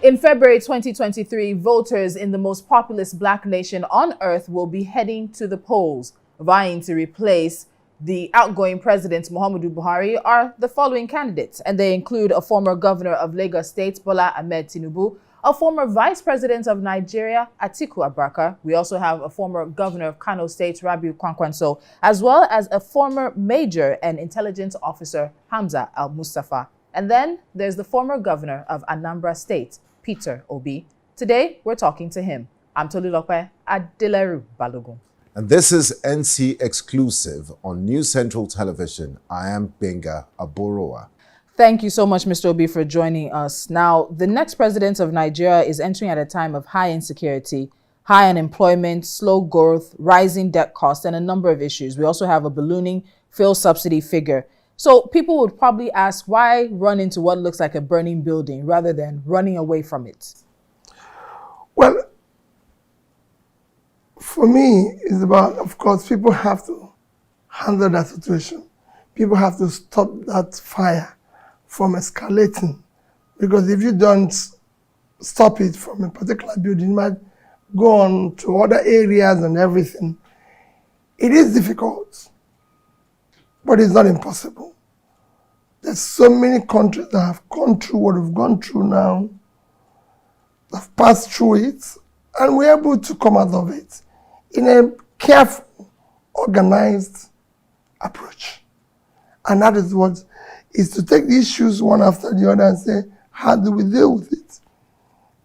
In February 2023, voters in the most populous black nation on earth will be heading to the polls. Vying to replace the outgoing president, Muhammadu Buhari, are the following candidates, and they include a former governor of Lagos State, Bola Ahmed Tinubu, a former vice president of Nigeria, Atiku Abubakar. We also have a former governor of Kano State, Rabiu Kwankwanso, as well as a former major and intelligence officer, Hamza Al-Mustafa. And then there's the former governor of Anambra State, Peter Obi. Today, we're talking to him. I'm Tolulope Adeleru Balogun. And this is NC Exclusive on News Central Television. I am Benga Aboroa. Thank you so much, Mr. Obi, for joining us. Now, the next president of Nigeria is entering at a time of high insecurity, high unemployment, slow growth, rising debt costs, and a number of issues. We also have a ballooning fuel subsidy figure. So people would probably ask, why run into what looks like a burning building rather than running away from it? Well, for me, it's about, of course, people have to handle that situation. People have to stop that fire from escalating. Because if you don't stop it from a particular building, it might go on to other areas and everything. It is difficult, but it's not impossible. There's so many countries that have gone through what we've gone through now, have passed through it, and we're able to come out of it in a careful, organized approach. And that is what is to take the issues one after the other and say, how do we deal with it?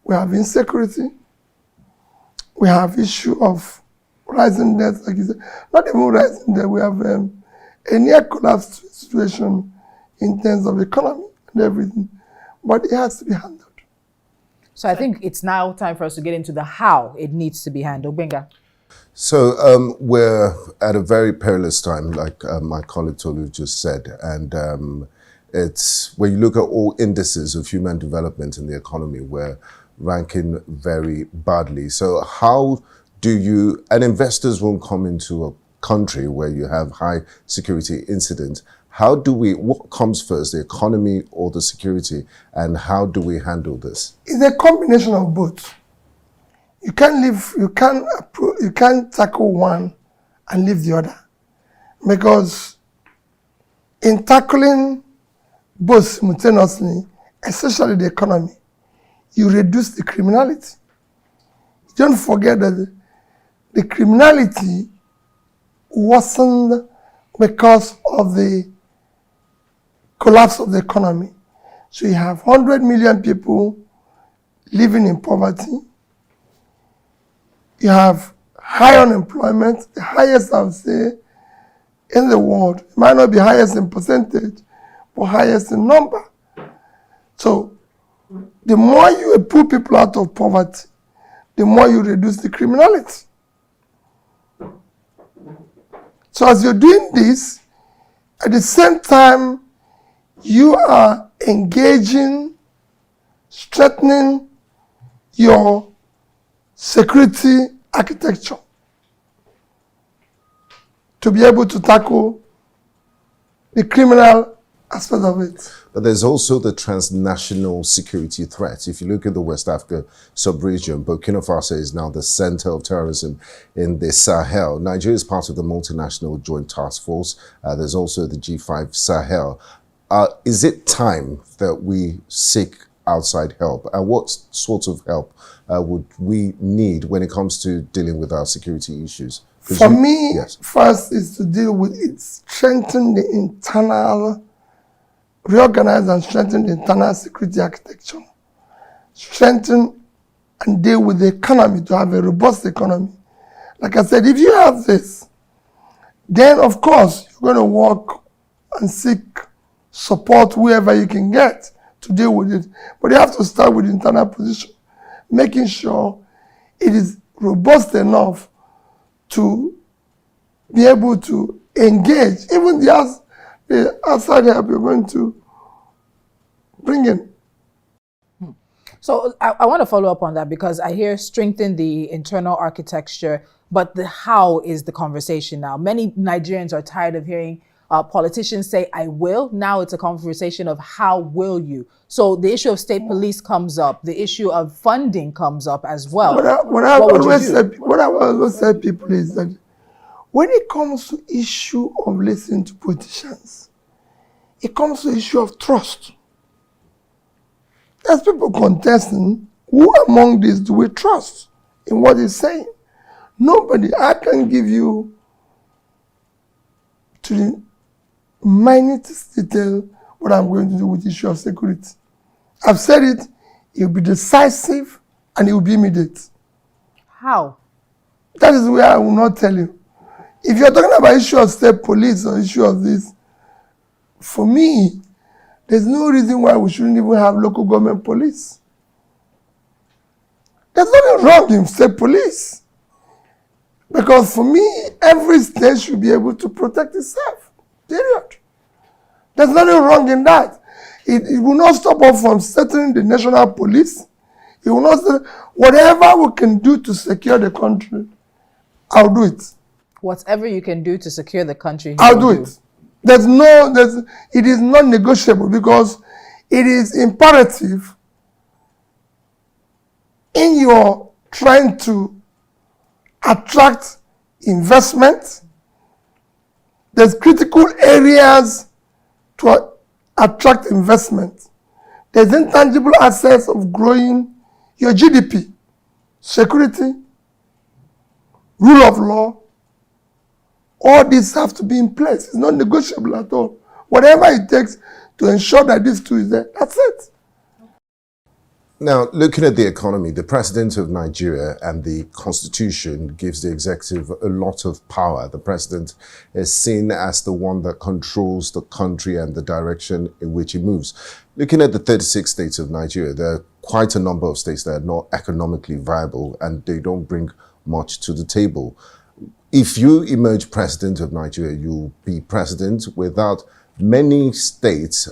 We have insecurity. We have issue of rising debt, like you said. Not even rising debt, we have a near collapse situation in terms of economy and everything. But it has to be handled. So I think it's now time for us to get into the how it needs to be handled. Benga. So we're at a very perilous time, like my colleague Tolu just said. And it's when you look at all indices of human development in the economy, we're ranking very badly. So how do you, and investors won't come into a country where you have high security incidents. How do we, what comes first, the economy or the security, and how do we handle this? It's a combination of both. You can't tackle one and leave the other. Because in tackling both simultaneously, especially the economy, you reduce the criminality. Don't forget that the criminality worsened because of the collapse of the economy. So you have 100 million people living in poverty. You have high unemployment, the highest, I would say, in the world. It might not be highest in percentage, but highest in number. So the more you pull people out of poverty, the more you reduce the criminality. So as you're doing this, at the same time, you are engaging, strengthening your security architecture to be able to tackle the criminal aspect of it. But there's also the transnational security threat. If you look at the West Africa sub-region, Burkina Faso is now the center of terrorism in the Sahel. Nigeria is part of the multinational joint task force. There's also the G5 Sahel. Is it time that we seek outside help? And what sort of help would we need when it comes to dealing with our security issues? For me, yes. First is to deal with it, strengthen the internal, reorganize and strengthen the internal security architecture. Strengthen and deal with the economy to have a robust economy. Like I said, if you have this, then of course you're going to work and seek support wherever you can get to deal with it. But you have to start with the internal position, making sure it is robust enough to be able to engage even the outside help you're going to bring in. So I want to follow up on that because I hear strengthen the internal architecture, but the how is the conversation now. Many Nigerians are tired of hearing, politicians say, I will. Now it's a conversation of how will you? So the issue of state police comes up. The issue of funding comes up as well. What I've always said people is that when it comes to issue of listening to politicians, it comes to issue of trust. There's people contesting, who among these do we trust in what he's saying? Nobody. I can give you to the minutest detail what I'm going to do with the issue of security. I've said it will be decisive and it will be immediate. How? That is where I will not tell you. If you're talking about issue of state police or issue of this, for me, there's no reason why we shouldn't even have local government police. There's nothing wrong in state police. Because for me, every state should be able to protect itself. Period. There's nothing wrong in that. It will not stop us from setting the national police. It will not say, whatever we can do to secure the country, I'll do it. Whatever you can do to secure the country, I'll do it. It is not negotiable because it is imperative in your trying to attract investment. There's critical areas to attract investment. There's intangible assets of growing your GDP, security, rule of law. All these have to be in place. It's not negotiable at all. Whatever it takes to ensure that this too is there, that's it. Now, looking at the economy, the president of Nigeria and the constitution gives the executive a lot of power. The president is seen as the one that controls the country and the direction in which it moves. Looking at the 36 states of Nigeria, there are quite a number of states that are not economically viable and they don't bring much to the table. If you emerge president of Nigeria, you'll be president without many states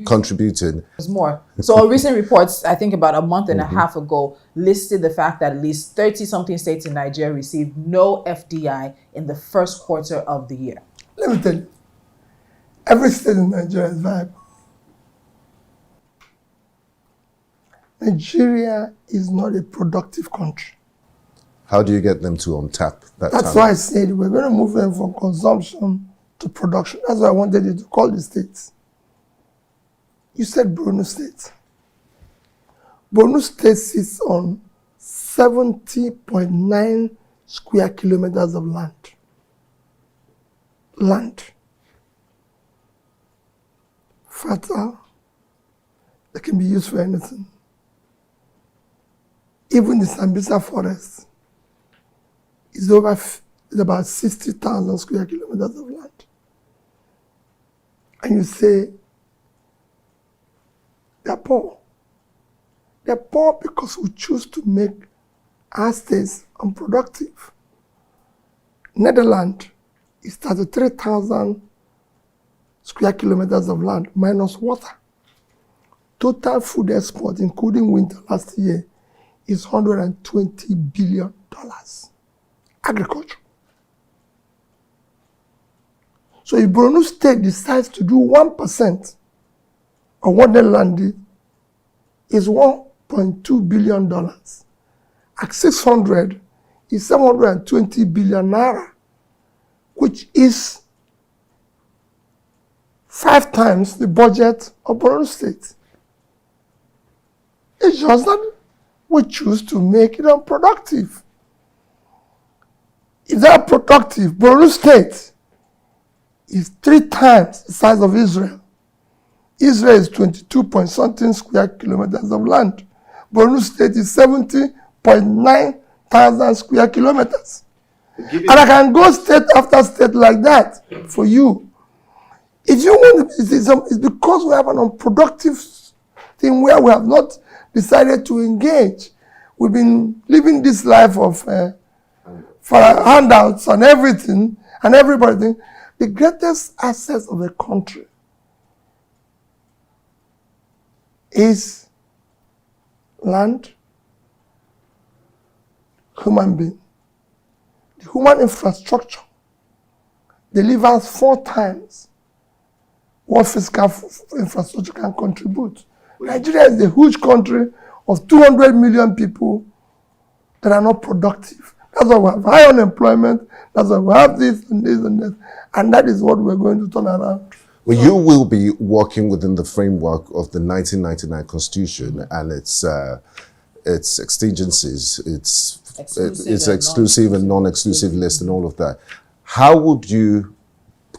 contributing. There's more. So recent reports, I think about a month and a half ago, listed the fact that at least 30-something states in Nigeria received no FDI in the first quarter of the year. Let me tell you, every state in Nigeria is viable. Nigeria is not a productive country. How do you get them to untap that? That's why I said we're going to move them from consumption to production. That's why I wanted you to call the states. You said Borno State. Borno State sits on 70.9 square kilometers of land. Fertile. That can be used for anything. Even the Sambisa forest is about 60,000 square kilometers of land. And you say, they're poor. They're poor because we choose to make our states unproductive. Netherlands is 33,000 square kilometers of land minus water. Total food export, including winter last year, is $120 billion. Agriculture. So if Borno State decides to do 1% of what the land is $1.2 billion. At 600 is 720 billion naira, which is 5 times the budget of Borno State. It's just that we choose to make it unproductive. If they are productive, Borno State is 3 times the size of Israel. Israel is 22-point-something square kilometers of land. Borno State is 70.9 thousand square kilometers. And I can go state after state like that for you. If you want, it's because we have an unproductive thing where we have not decided to engage. We've been living this life of for handouts and everything, and everybody. The greatest assets of a country is land, human being, the human infrastructure, delivers 4 times what fiscal infrastructure can contribute. Nigeria is a huge country of 200 million people that are not productive. That's why we have high unemployment. That's why we have this and this and this. And that is what we're going to turn around. Well, you will be working within the framework of the 1999 Constitution and its exigencies, its exclusive and non-exclusive list and all of that. How would you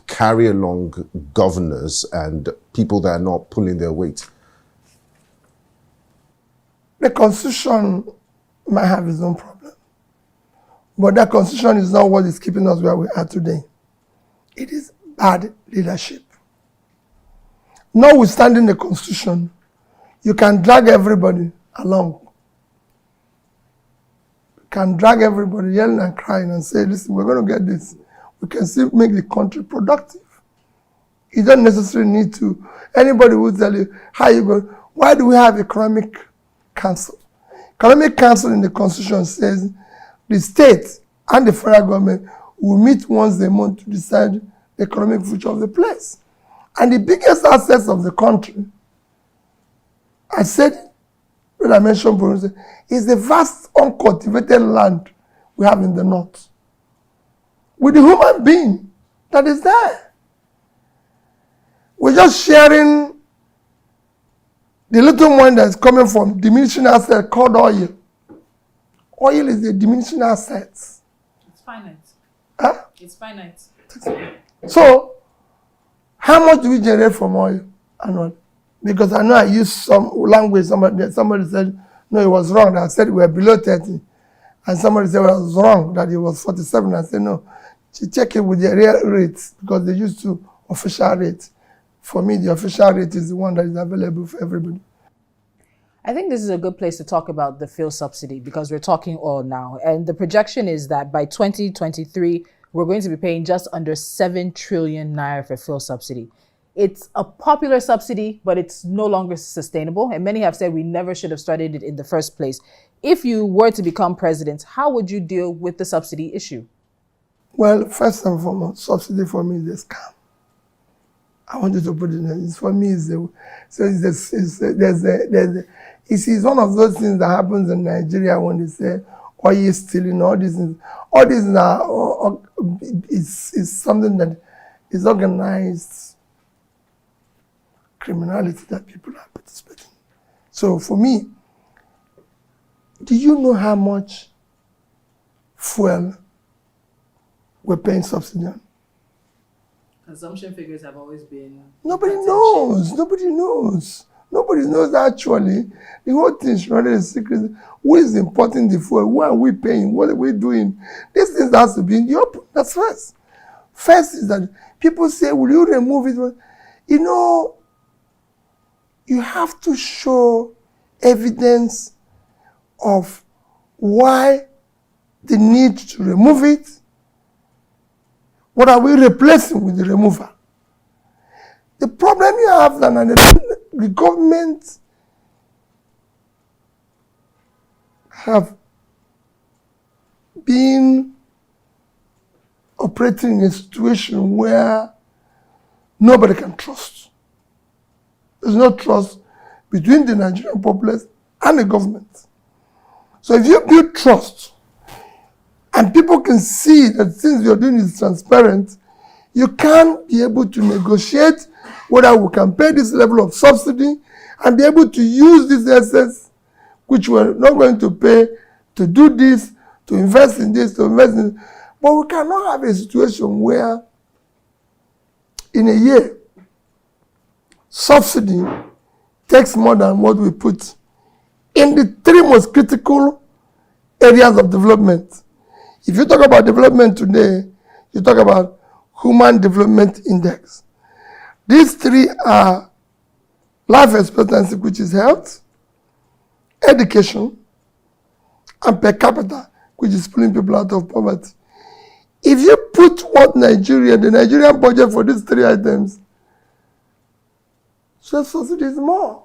carry along governors and people that are not pulling their weight? The Constitution might have its own problem. But that Constitution is not what is keeping us where we are today. It is bad leadership. Notwithstanding the Constitution, you can drag everybody along. You can drag everybody yelling and crying and say, listen, we're going to get this. We can still make the country productive. You don't necessarily need to. Anybody will tell you, how you go. Why do we have economic council? Economic council in the Constitution says the state and the federal government will meet once a month to decide the economic future of the place. And the biggest assets of the country, I said, when I mentioned Burundi, is the vast uncultivated land we have in the north. With the human being that is there. We're just sharing the little money that is coming from diminishing asset called oil. Oil is a diminishing asset. It's finite. Huh? It's finite. So, how much do we generate from oil annually? Because I know I used some language, somebody said, no, it was wrong. I said we were below 30. And somebody said, well, it was wrong, that it was 47. I said, no, check it with the real rates, because they used to official rate. For me, the official rate is the one that is available for everybody. I think this is a good place to talk about the fuel subsidy, because we're talking oil now. And the projection is that by 2023, we're going to be paying just under 7 trillion naira for fuel subsidy. It's a popular subsidy, but it's no longer sustainable. And many have said we never should have started it in the first place. If you were to become president, how would you deal with the subsidy issue? Well, first and foremost, subsidy for me is a scam. I want you to put it in. For me, it's one of those things that happens in Nigeria when they say oil stealing, all these things. All these is something that is organized criminality that people are participating. So for me, do you know how much fuel we're paying subsidy on? Consumption figures have always been... Nobody knows. Nobody knows. Nobody knows actually. The whole thing is really a secret. Who is importing the fuel? Who are we paying? What are we doing? These things has to be in the open. That's first. First is that people say, will you remove it? You know, you have to show evidence of why the need to remove it. What are we replacing with the removal? The problem you have then, and the government have been operating in a situation where nobody can trust. There's no trust between the Nigerian populace and the government. So if you build trust, and people can see that things you're doing is transparent, you can be able to negotiate whether we can pay this level of subsidy and be able to use these assets, which we're not going to pay, to do this, to invest in this, to invest in this. But we cannot have a situation where in a year, subsidy takes more than what we put in the 3 most critical areas of development. If you talk about development today, you talk about Human Development Index. These 3 are life expectancy, which is health, education, and per capita, which is pulling people out of poverty. If you put the Nigerian budget for these 3 items, subsidy is more.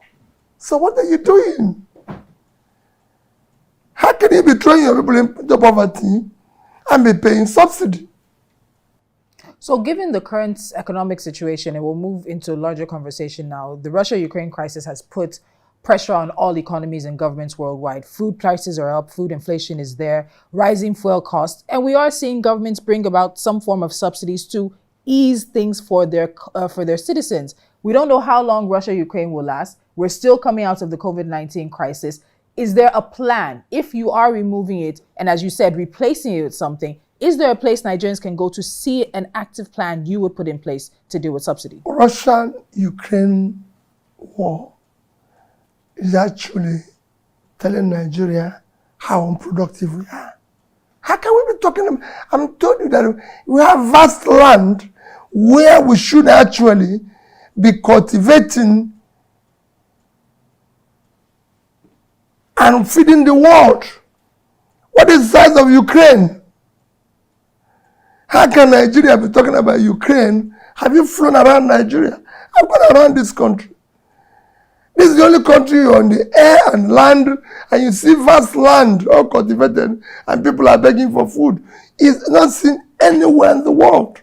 So what are you doing? How can you be throwing your people into poverty and be paying subsidy? So given the current economic situation, and we'll move into a larger conversation now, the Russia-Ukraine crisis has put pressure on all economies and governments worldwide. Food prices are up, food inflation is there, rising fuel costs, and we are seeing governments bring about some form of subsidies to ease things for their citizens. We don't know how long Russia-Ukraine will last. We're still coming out of the COVID-19 crisis. Is there a plan, if you are removing it, and as you said, replacing it with something, is there a place Nigerians can go to see an active plan you would put in place to deal with subsidy? Russia-Ukraine war is actually telling Nigeria how unproductive we are. How can we be talking about, I'm telling you that we have vast land where we should actually be cultivating and feeding the world. What is the size of Ukraine? How can Nigeria be talking about Ukraine? Have you flown around Nigeria? I've gone around this country. This is the only country on the air and land, and you see vast land, all cultivated, and people are begging for food. It's not seen anywhere in the world.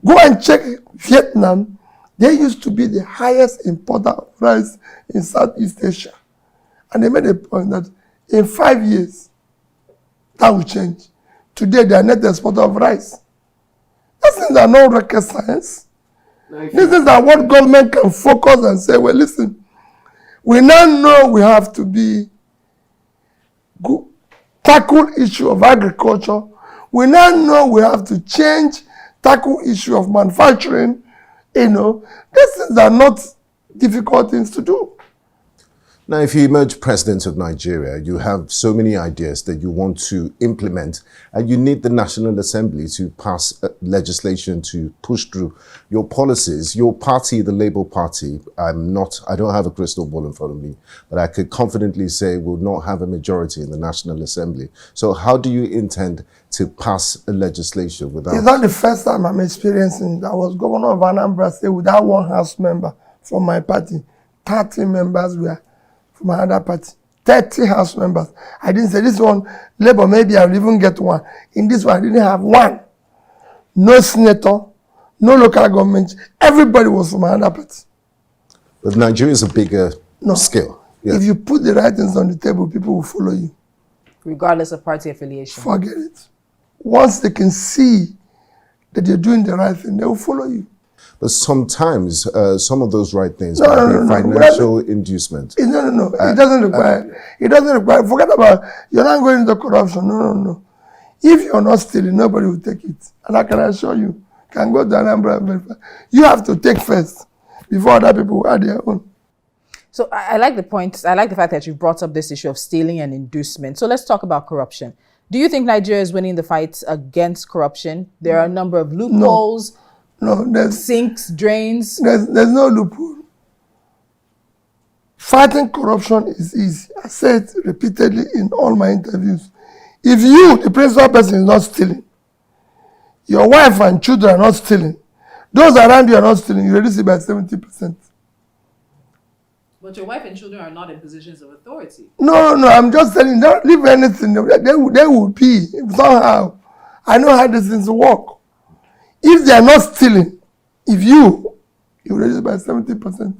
Go and check Vietnam. They used to be the highest importer of rice in Southeast Asia. And they made a point that in 5 years, that will change. Today, they are net exporter of rice. These things are not rocket science. These things are what government can focus and say, well, listen, we now know we have to be tackle issue of agriculture. We now know we have to tackle issue of manufacturing. These things are not difficult things to do. Now, if you emerge president of Nigeria, you have so many ideas that you want to implement, and you need the National Assembly to pass legislation to push through your policies. Your party, the Labour Party, I don't have a crystal ball in front of me, but I could confidently say will not have a majority in the National Assembly. So how do you intend to pass a legislation without... It's not the first time I'm experiencing that. I was governor of Anambra State without one House member from my party. 30 members were from another party. 30 House members. I didn't say this one, Labour, maybe I'll even get one. In this one, I didn't have one. No senator, no local government. Everybody was from another party. But Nigeria is a bigger scale. Yeah. If you put the right things on the table, people will follow you. Regardless of party affiliation. Forget it. Once they can see that you're doing the right thing, they will follow you. But sometimes some of those right things might be financial inducement. No. It doesn't require. Forget about, you're not going into corruption. No. If you're not stealing, nobody will take it. And I can assure you, can go to Anambra and verify. You have to take first before other people will add their own. So I like the point. I like the fact that you brought up this issue of stealing and inducement. So let's talk about corruption. Do you think Nigeria is winning the fight against corruption? There are a number of loopholes. No, there's sinks, drains. There's no loophole. Fighting corruption is easy. I said repeatedly in all my interviews. If you, the principal person, is not stealing, your wife and children are not stealing, those around you are not stealing, you reduce it by 70%. But your wife and children are not in positions of authority. No, I'm just telling you, don't leave anything. They will be somehow. I know how these things work. If they are not stealing, you reduce it by 70%.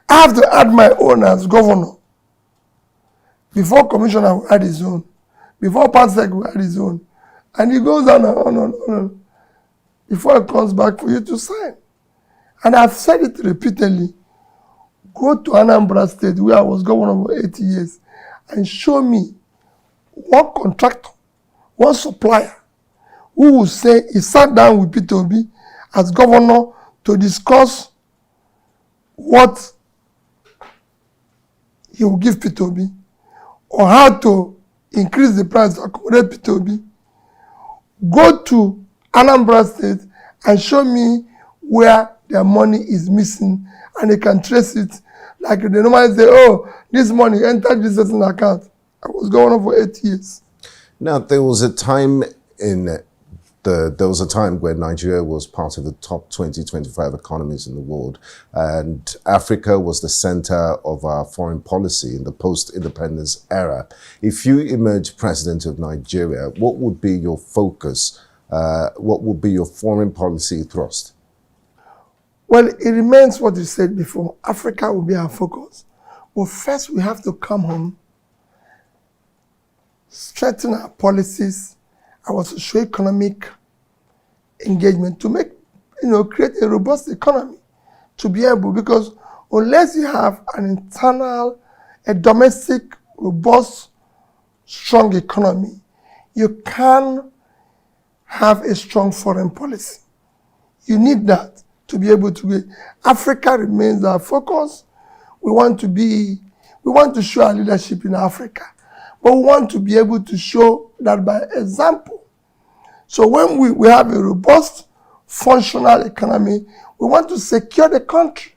I have to add my own as governor. Before commissioner will add his own. Before parsec will add his own. And it goes on and on and on. Before it comes back for you to sign. And I've said it repeatedly. Go to Anambra State, where I was governor for 80 years, and show me one contractor, one supplier, who will say he sat down with Peter Obi as governor to discuss what he will give Peter Obi, or how to increase the price to accommodate Peter Obi. Go to Anambra State and show me where their money is missing, and they can trace it. Like they normally say, oh, this money entered this certain account. I was governor for 8 years. Now, there was a time where Nigeria was part of the top 20-25 economies in the world, and Africa was the center of our foreign policy in the post-independence era. If you emerge president of Nigeria, what would be your focus what would be your foreign policy thrust? Well, it remains what you said before. Africa will be our focus. But first, we have to come home, strengthen our policies, our socio-economic engagement to make, create a robust economy to be able, because unless you have an internal, a domestic, robust, strong economy, you can have a strong foreign policy. You need that to be able to be. Africa remains our focus. We want to show our leadership in Africa, but we want to be able to show that by example. So when we have a robust, functional economy, we want to secure the country.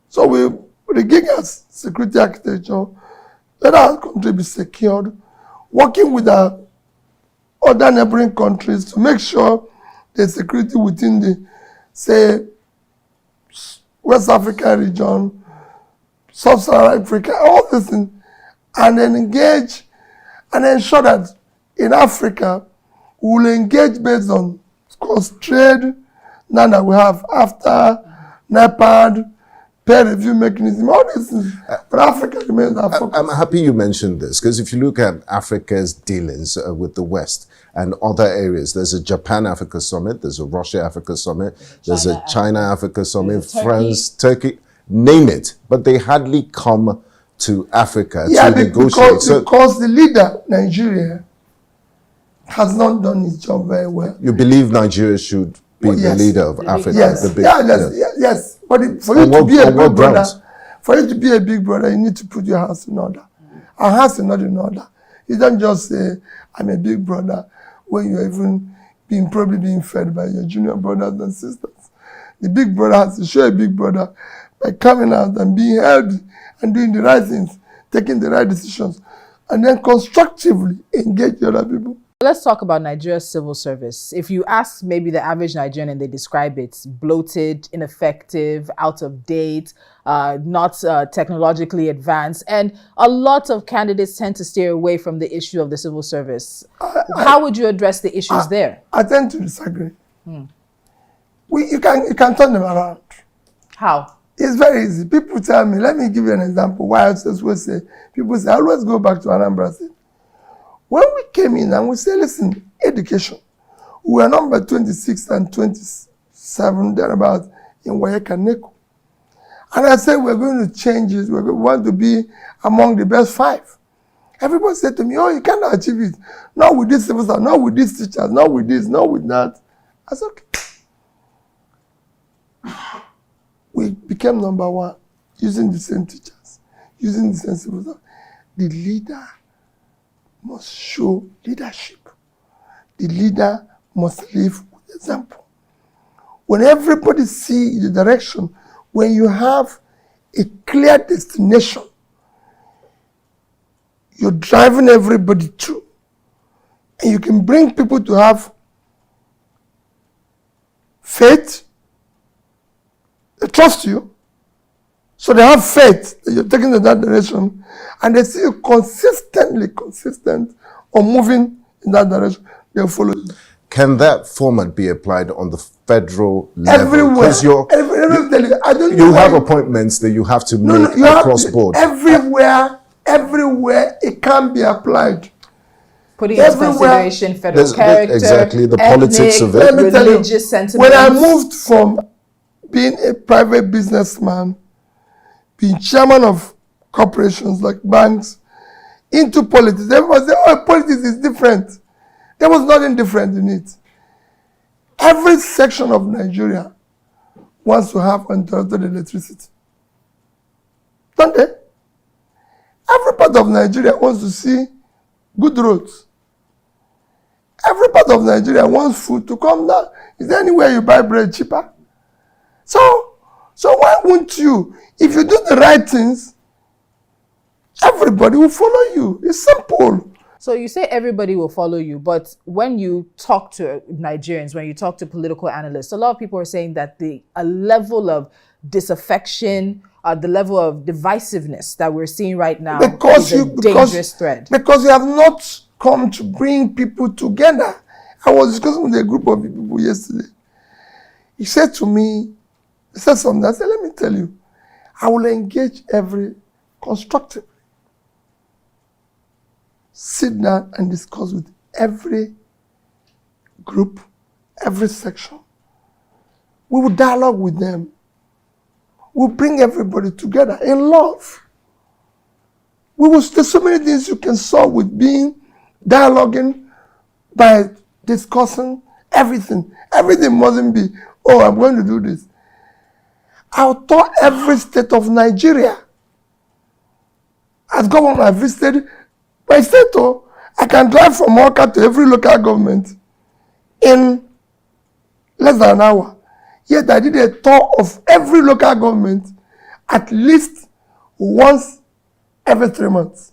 So we gig as security architecture, let our country be secured, working with our other neighboring countries to make sure the security within the, say, West African region, Sub-Saharan Africa, all these things, and then engage and ensure that in Africa, we will engage based on, of course, trade, now that we have after NEPAD, peer review mechanism, all these things. But Africa remains our focus. I'm happy you mentioned this, because if you look at Africa's dealings with the West and other areas, there's a Japan-Africa Summit, there's a Russia-Africa Summit, there's a China-Africa Summit, France, Turkey, name it. But they hardly come to Africa to negotiate. Because the leader, Nigeria, has not done his job very well. You believe Nigeria should be the leader of Africa? Yes. But for you to be a big brother, you need to put your house in order. Our house is not in order. You don't just say, I'm a big brother, when you're even probably being fed by your junior brothers and sisters. The big brother has to show a big brother by coming out and being held and doing the right things, taking the right decisions, and then constructively engage the other people. Let's talk about Nigeria's civil service. If you ask maybe the average Nigerian and they describe it, bloated, ineffective, out of date, not technologically advanced, and a lot of candidates tend to steer away from the issue of the civil service. How would you address the issues there? I tend to disagree. You can turn them around. How? It's very easy. People tell me, let me give you an example. Why people say, I always go back to Anambra State. When we came in and we say, listen, education, we were number 26 and 27, thereabouts, in Wayeka Neko. And I said, we're going to change it. We want to be among the best 5. Everybody said to me, oh, you cannot achieve it. Not with this civil service, not with these teachers, not with this, not with that. I said, okay. We became number 1, using the same teachers, using the same civil service. The leader must show leadership. The leader must live with example. When everybody sees the direction, when you have a clear destination, you're driving everybody through, and you can bring people to have faith, they trust you, so they have faith that you're taking in that direction, and they see you consistent on moving in that direction, they'll follow you. Can that format be applied on the federal level? Everywhere. You have appointments that you have to make across board. Everywhere it can be applied. Putting into consideration federal character, exactly, the politics of it. Religious sentiments. When I moved from being a private businessman, being chairman of corporations like banks, into politics, everybody said, oh, politics is different. There was nothing different in it. Every section of Nigeria wants to have uninterrupted electricity. Don't they? Every part of Nigeria wants to see good roads. Every part of Nigeria wants food to come down. Is there anywhere you buy bread cheaper? So why won't you? If you do the right things, everybody will follow you. It's simple. So you say everybody will follow you, but when you talk to Nigerians, when you talk to political analysts, a lot of people are saying that a level of disaffection, the level of divisiveness that we're seeing right now is a dangerous thread. Because you have not come to bring people together I was discussing with a group of people yesterday. He said to me, he said something. I said, let me tell you, I will engage every constructively. Sit down and discuss with every group, every section. We will dialogue with them. We'll bring everybody together in love. There's so many things you can solve with dialoguing, by discussing everything. Everything mustn't be, oh, I'm going to do this. I'll tour every state of Nigeria. As governor, I visited my state. I can drive from Oka to every local government in less than an hour. Yet I did a tour of every local government at least once every 3 months.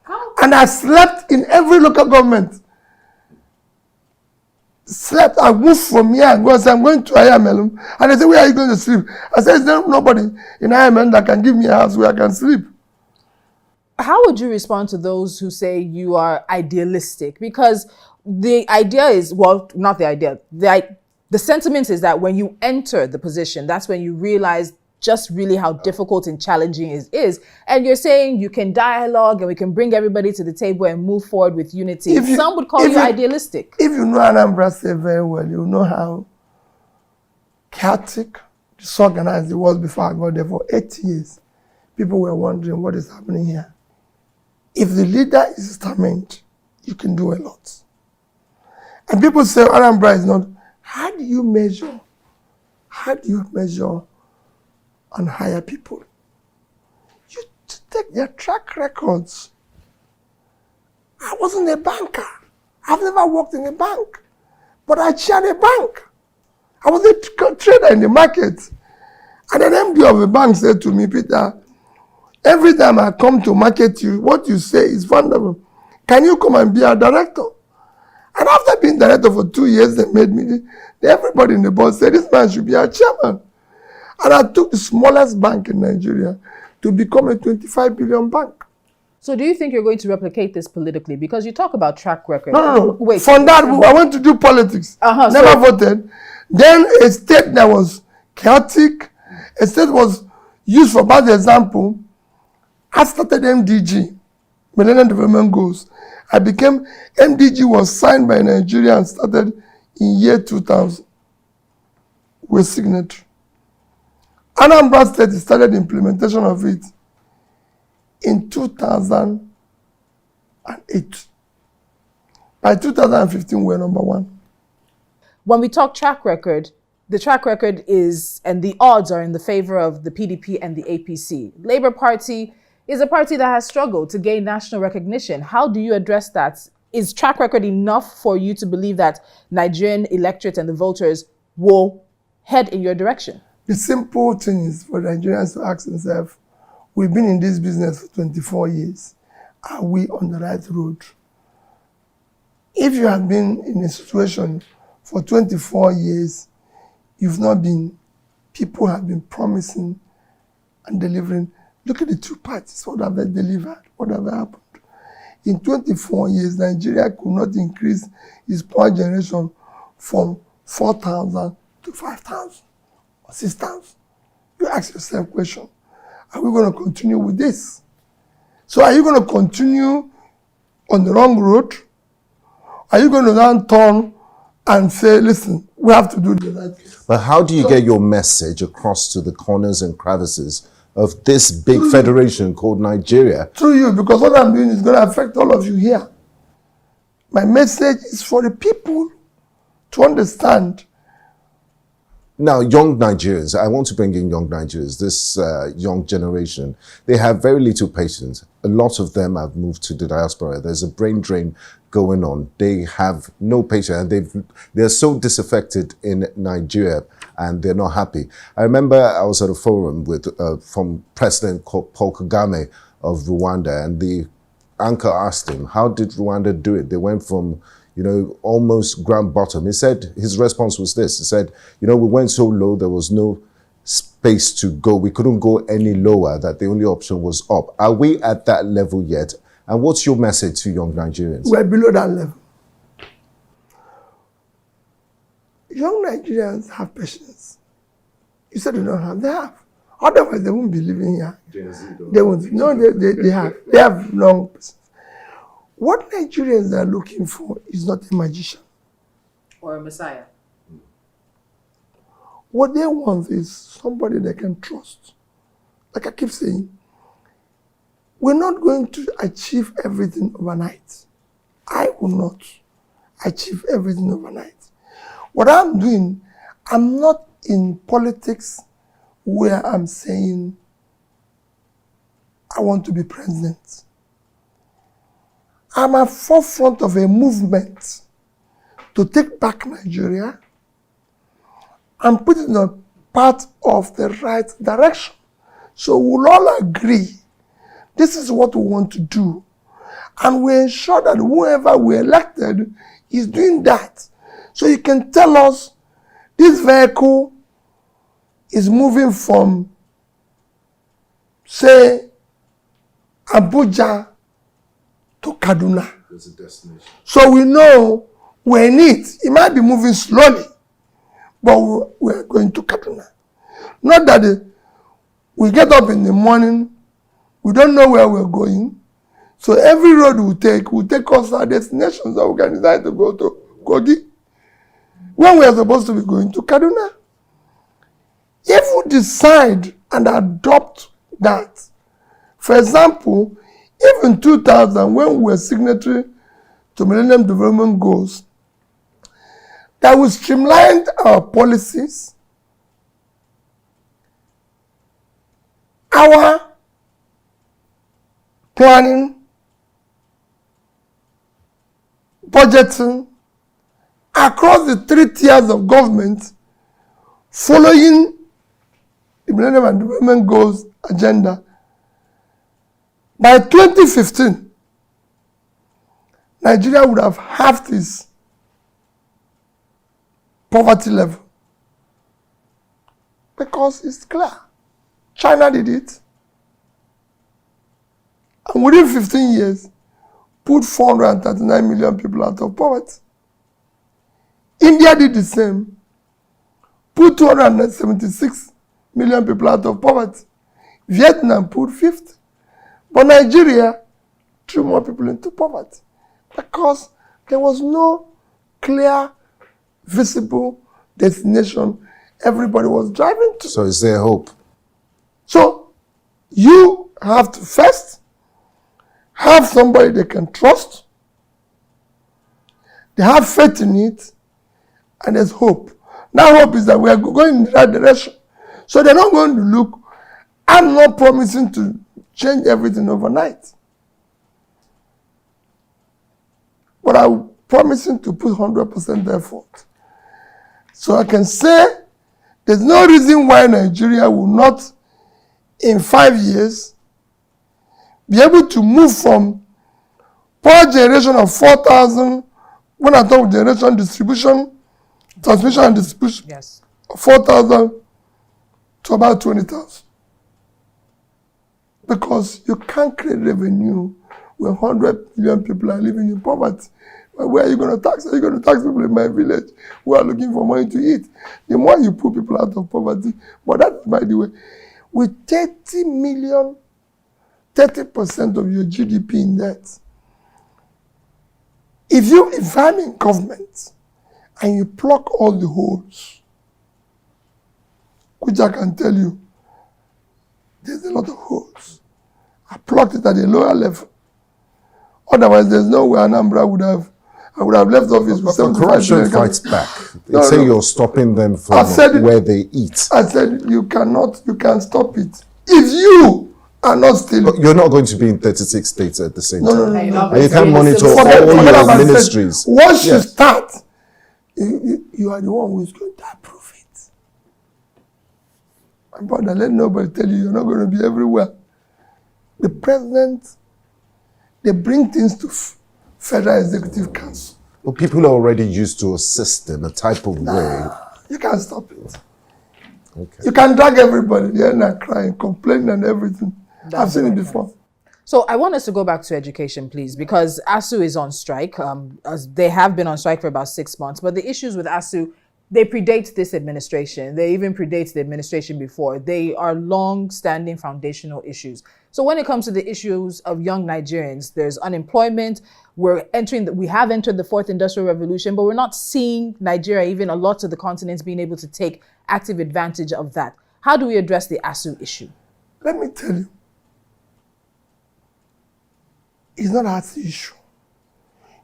How? And I slept in every local government. I moved from here and go and say, I'm going to IML. And they say, where are you going to sleep? I said, there's nobody in IML that can give me a house where I can sleep. How would you respond to those who say you are idealistic? Because the idea is, well, not the idea. The sentiment is that when you enter the position, that's when you realize just really how difficult and challenging it is. And you're saying you can dialogue and we can bring everybody to the table and move forward with unity. Some would call you idealistic. If you know Anambra State very well, you know how chaotic, disorganized it was before I got there. For 8 years, people were wondering what is happening here. If the leader is determined, you can do a lot. And people say Anambra is not. How do you measure? How do you measure and hire people? You take their track records. I wasn't a banker. I've never worked in a bank. But I chaired a bank. I was a trader in the market. And an MD of a bank said to me, Peter, every time I come to market you, what you say is wonderful. Can you come and be a director? And after being director for 2 years, they made me, everybody in the board said, this man should be our chairman. And I took the smallest bank in Nigeria to become a 25 billion bank. So do you think you're going to replicate this politically? Because you talk about track record. No. Wait. From that, I went to do politics. Never voted. Then a state that was chaotic, a state was used for bad example. I started MDG, Millennium Development Goals. I became, MDG was signed by Nigeria and started in year 2000 with signatory. Anambra State started the implementation of it in 2008. By 2015, we're number one. When we talk track record, the track record is, and the odds are in the favor of the PDP and the APC. Labour Party is a party that has struggled to gain national recognition. How do you address that? Is track record enough for you to believe that Nigerian electorate and the voters will head in your direction? The simple thing is for Nigerians to ask themselves, we've been in this business for 24 years. Are we on the right road? If you have been in a situation for 24 years, you've not been, people have been promising and delivering. Look at the two parties, what have they delivered? What have happened? In 24 years, Nigeria could not increase its power generation from 4,000 to 5,000 or 6,000. You ask yourself a question, are we going to continue with this? So are you going to continue on the wrong road? Are you going to then turn and say, listen, we have to do the right thing? But how do you get your message across to the corners and crevices of this big federation called Nigeria? Through you, because what I'm doing is going to affect all of you here. My message is for the people to understand. Now, young Nigerians, I want to bring in young Nigerians, this young generation, they have very little patience. A lot of them have moved to the diaspora. There's a brain drain going on. They have no patience and they're so disaffected in Nigeria and they're not happy. I remember I was at a forum with from President Paul Kagame of Rwanda, and the anchor asked him, how did Rwanda do it? They went from, you know, almost ground bottom. He said, his response was this. He said, you know, we went so low, there was no space to go. We couldn't go any lower, that the only option was up. Are we at that level yet? And what's your message to young Nigerians? We're below that level. young Nigerians have patience. You said they don't have. They have. Otherwise, they won't be living here. They won't. No, they have. They have long patience. What Nigerians are looking for is not a magician. Or a messiah. What they want is somebody they can trust. Like I keep saying, we're not going to achieve everything overnight. I will not achieve everything overnight. What I'm doing, I'm not in politics where I'm saying I want to be president. I'm at forefront of a movement to take back Nigeria and put it in a part of the right direction. So we'll all agree this is what we want to do. And we ensure that whoever we elected is doing that. So you can tell us this vehicle is moving from, say, Abuja to Kaduna. There's a destination. So we know we're in it. It might be moving slowly, but we're going to Kaduna. Not that we get up in the morning, we don't know where we're going. So every road we will take us to our destinations that we can decide to go to Kogi. When we are supposed to be going to Kaduna. If we decide and adopt that, for example, if in 2000, when we were signatory to Millennium Development Goals, that we streamlined our policies, our planning, budgeting, across the 3 tiers of government, following the Millennium Development Goals agenda. By 2015, Nigeria would have halved its poverty level. Because it's clear. China did it. And within 15 years, put 439 million people out of poverty. India did the same. Put 276 million people out of poverty. Vietnam put 50. But Nigeria threw more people into poverty because there was no clear, visible destination everybody was driving to. So is there hope? So you have to first have somebody they can trust. They have faith in it, and there's hope. Now hope is that we are going in the right direction. So they're not going to look, I'm not promising to change everything overnight. But I'm promising to put 100% effort. So I can say there's no reason why Nigeria will not, in 5 years, be able to move from power generation of 4,000, when I talk generation distribution, transmission and distribution, Yes. 4,000 to about 20,000. Because you can't create revenue when 100 million people are living in poverty. Where are you going to tax? Are you going to tax people in my village who are looking for money to eat? The more you put people out of poverty, but that's by the way, with 30 million, 30% of your GDP in debt. If I'm in government and you plug all the holes, which I can tell you, there's a lot of holes. I plugged it at a lower level. Otherwise, there's no way Anambra I would have left office with 75 corruption billion. fights back. They say you're stopping them from where they eat. I said you can't stop it. If you are not stealing. But you're not going to be in 36 states at the same time. No. And you can't monitor all your ministries. Once you start, you are the one who is going to approve it. My brother, let nobody tell you you're not going to be everywhere. The president, they bring things to Federal Executive Council. But people are already used to a system, a type of way. You can't stop it. Okay. You can drag everybody there and crying, complaining and everything. I've seen it before. So I want us to go back to education, please, because ASU is on strike. As they have been on strike for about 6 months. But the issues with ASU They predate this administration. They even predate the administration before. They are long-standing foundational issues. So when it comes to the issues of young Nigerians, there's unemployment. We have entered the fourth industrial revolution, but we're not seeing Nigeria, even a lot of the continents, being able to take active advantage of that. How do we address the ASU issue? Let me tell you, it's not an ASU issue.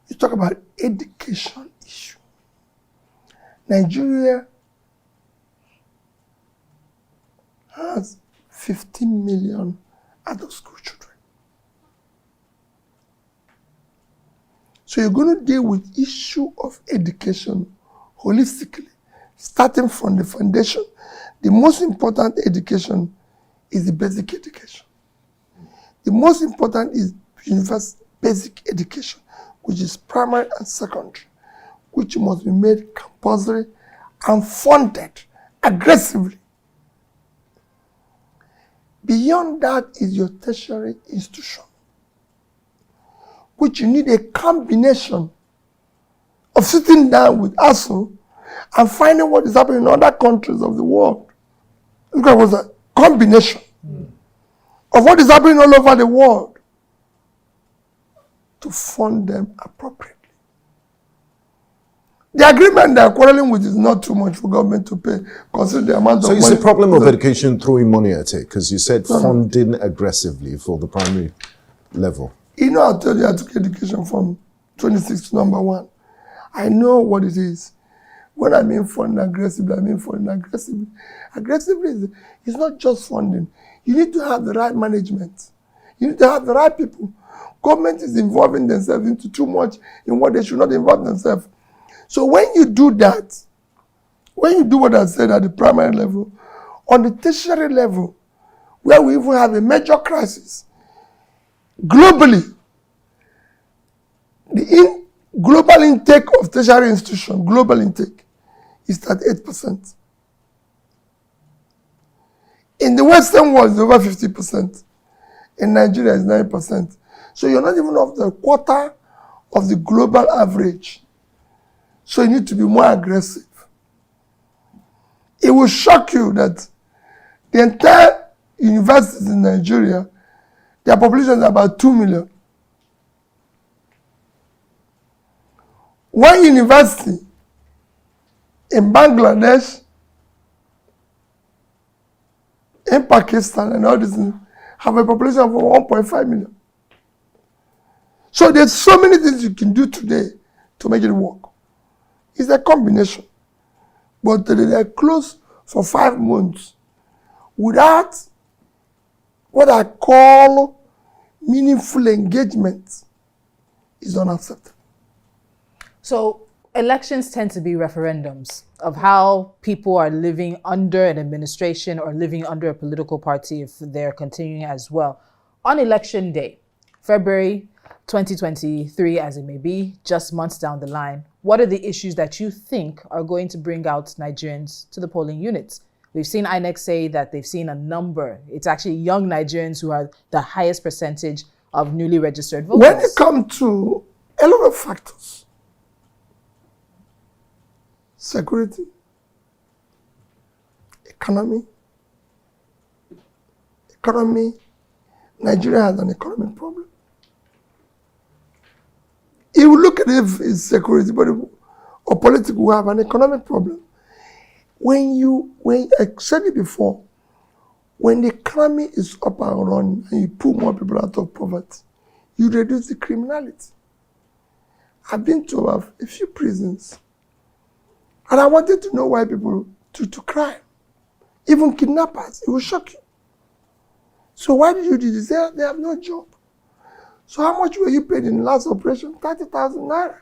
You talk about education issue. Nigeria has 15 million out-of-school children. So you're going to deal with issue of education holistically, starting from the foundation. The most important education is the basic education. The most important is universal basic education, which is primary and secondary, which must be made compulsory and funded aggressively. Beyond that is your tertiary institution, which you need a combination of sitting down with ASU and finding what is happening in other countries of the world. It was a combination of what is happening all over the world to fund them appropriately. The agreement they are quarreling with is not too much for government to pay, considering the amount of money. So it's the problem of education throwing money at it, because you said funding aggressively for the primary level. You know, I'll tell you, I took education from 26 to number 1. I know what it is. When I mean funding aggressively, I mean funding aggressively. Aggressively is not just funding. You need to have the right management. You need to have the right people. Government is involving themselves into too much in what they should not involve themselves. So when you do that, when you do what I said at the primary level, on the tertiary level, where we even have a major crisis, globally, the global intake of tertiary institution, global intake, is at 8%. In the Western world, it's over 50%. In Nigeria, it's 9%. So you're not even of the quarter of the global average. So you need to be more aggressive. It will shock you that the entire universities in Nigeria, their population is about 2 million. One university in Bangladesh, in Pakistan, and all this have a population of 1.5 million. So there's so many things you can do today to make it work. It's a combination. But they are closed for 5 months without what I call meaningful engagement is unacceptable. So elections tend to be referendums of how people are living under an administration or living under a political party if they're continuing as well. On election day, February 2023, as it may be, just months down the line, what are the issues that you think are going to bring out Nigerians to the polling units? We've seen INEC say that they've seen a number. It's actually young Nigerians who are the highest percentage of newly registered voters. When it comes to a lot of factors, security, economy, Nigeria has an economic problem. You will look at it if it's security, but or politics, we have an economic problem. When I said it before, when the economy is up and running and you pull more people out of poverty, you reduce the criminality. I've been to a few prisons, and I wanted to know why people do crime. Even kidnappers, it will shock you. So why did you do this? They have no job. So how much were you paid in the last operation? 30,000 naira.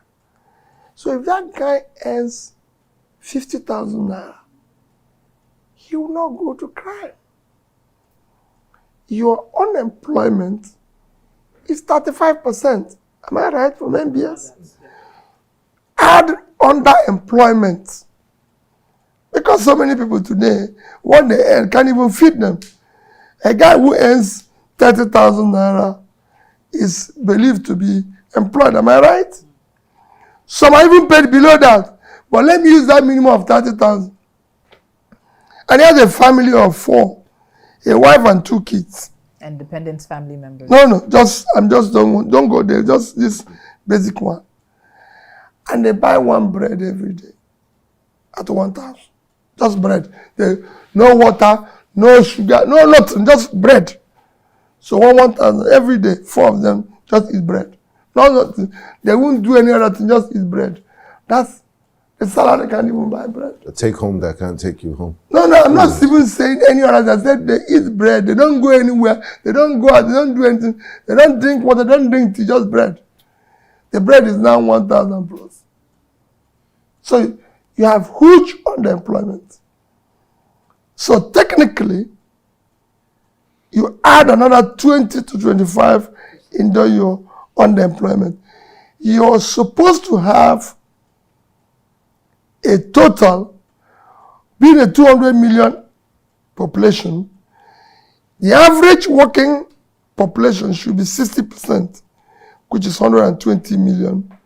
So if that guy earns 50,000 naira, he will not go to crime. Your unemployment is 35%. Am I right from MBS? Add underemployment. Because so many people today, what they earn can't even feed them. A guy who earns 30,000 naira is believed to be employed. Am I right? Some are even paid below that. But let me use that minimum of 30,000. And he has a family of 4, a wife and 2 kids. And dependent family members. No, don't go there. Just this basic one. And they buy one bread every day at 1,000. Just bread. No water, no sugar, no nothing, just bread. So 1,000 every day, 4 of them just eat bread. No nothing. They won't do any other thing, just eat bread. That's the salary can't even buy bread. A take home that can't take you home. No, I'm not even saying any other. I said they eat bread. They don't go anywhere. They don't go out. They don't do anything. They don't drink water. They don't drink tea. Just bread. The bread is now 1,000 plus. So you have huge underemployment. So technically, you add another 20 to 25 into your underemployment. You're supposed to have a total, being a 200 million population, the average working population should be 60%, which is 120 million.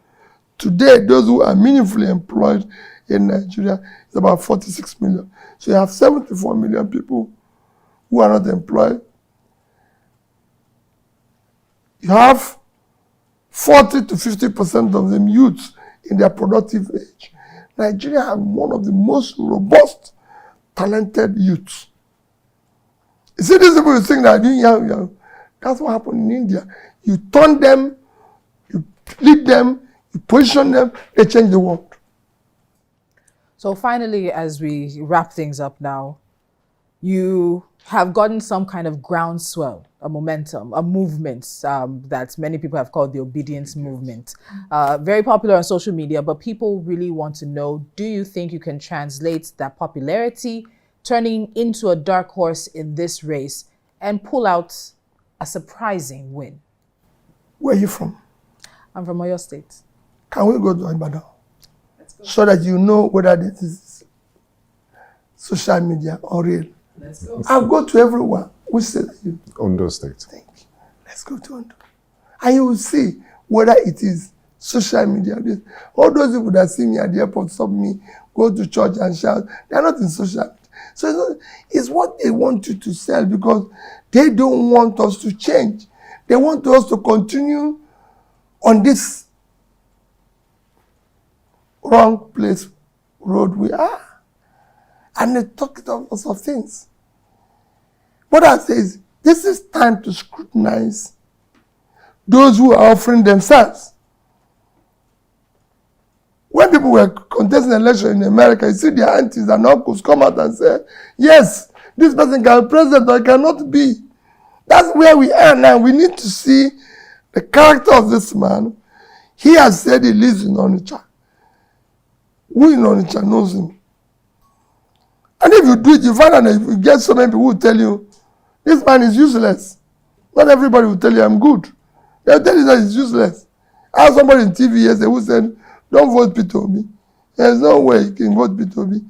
Today, those who are meaningfully employed in Nigeria is about 46 million. So you have 74 million people who are not employed. You have 40 to 50% of them youths in their productive age. Nigeria has one of the most robust, talented youths. You see, these people who think that young, that's what happened in India. You turn them, you lead them, you position them, they change the world. So finally, as we wrap things up now, you have gotten some kind of groundswell, a momentum, a movement that many people have called the obedience movement. Very popular on social media, but people really want to know, do you think you can translate that popularity turning into a dark horse in this race and pull out a surprising win? Where are you from? I'm from Oyo State. Can we go to Ibadan? So that you know whether this is social media or real. Let's go. I'll go to everyone. We say that you. Ondo State. Thank you. Let's go to Ondo. And you will see whether it is social media. All those people that see me at the airport, stop me, go to church and shout, they are not in social media. So it's what they want you to sell because they don't want us to change. They want us to continue on this wrong place road we are. And they talk of lots of things. What I say is, this is time to scrutinize those who are offering themselves. When people were contesting election in America, you see their aunties and uncles come out and say, yes, this person can be president or cannot be. That's where we are now. We need to see the character of this man. He has said he lives in Onitsha. Who in Onitsha knows him? And if you do it, you find out that if you get so many people who tell you, this man is useless. Not everybody will tell you I'm good. They'll tell you that he's useless. I had somebody in TV yesterday who said, don't vote Peter Obi. There's no way you can vote Peter Obi.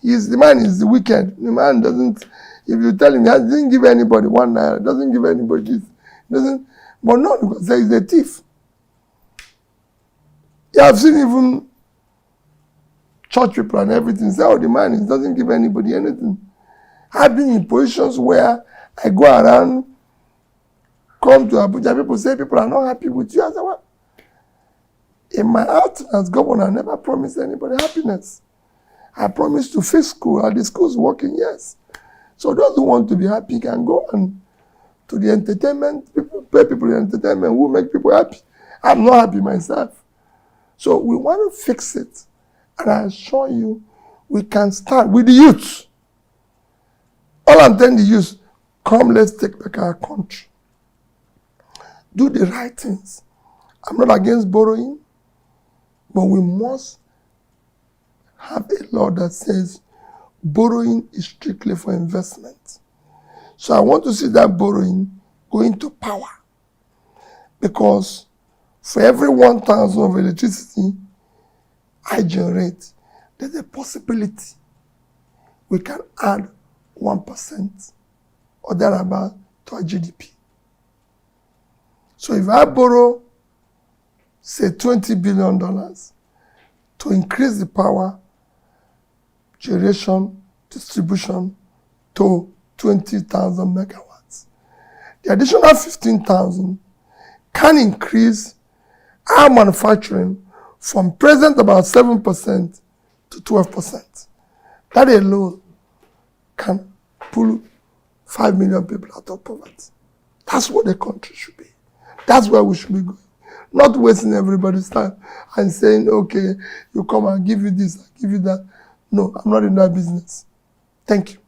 The man is wicked. The man doesn't, if you tell him, he doesn't give anybody 1 naira, doesn't give anybody this, doesn't, but no, because he's a thief. You have seen even church people and everything say, oh, the man doesn't give anybody anything. I've been in positions where I go around, come to Abuja, people say people are not happy with you. I say, what? In my outing as governor, I never promised anybody happiness. I promised to fix school. Are the schools working? Yes. So those who want to be happy can go on to the entertainment, people, pay people in entertainment who make people happy. I'm not happy myself. So we want to fix it. And I assure you, we can start with the youth. All I'm telling the youth, come, let's take back our country. Do the right things. I'm not against borrowing, but we must have a law that says borrowing is strictly for investment. So I want to see that borrowing go into power. Because for every 1,000 of electricity I generate, there's a possibility we can add 1% or thereabout to our GDP. So if I borrow, say, $20 billion, to increase the power generation distribution to 20,000 megawatts. The additional 15,000 can increase our manufacturing from present about 7% to 12%. That alone can pull 5 million people out of poverty. That's what the country should be. That's where we should be going. Not wasting everybody's time and saying, okay, you come and give you this, I give you that. No, I'm not in that business. Thank you.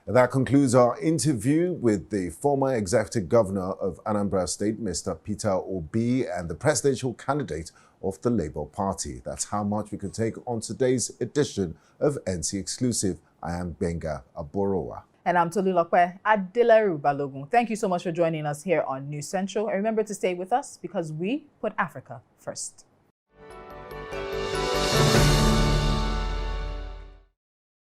That concludes our interview with the former executive governor of Anambra State, Mr. Peter Obi, and the presidential candidate of the Labour Party. That's how much we could take on today's edition of NC Exclusive. I am Benga Aborowa. And I'm Tolulope Adileru Balogun. Thank you so much for joining us here on News Central. And remember to stay with us because we put Africa first.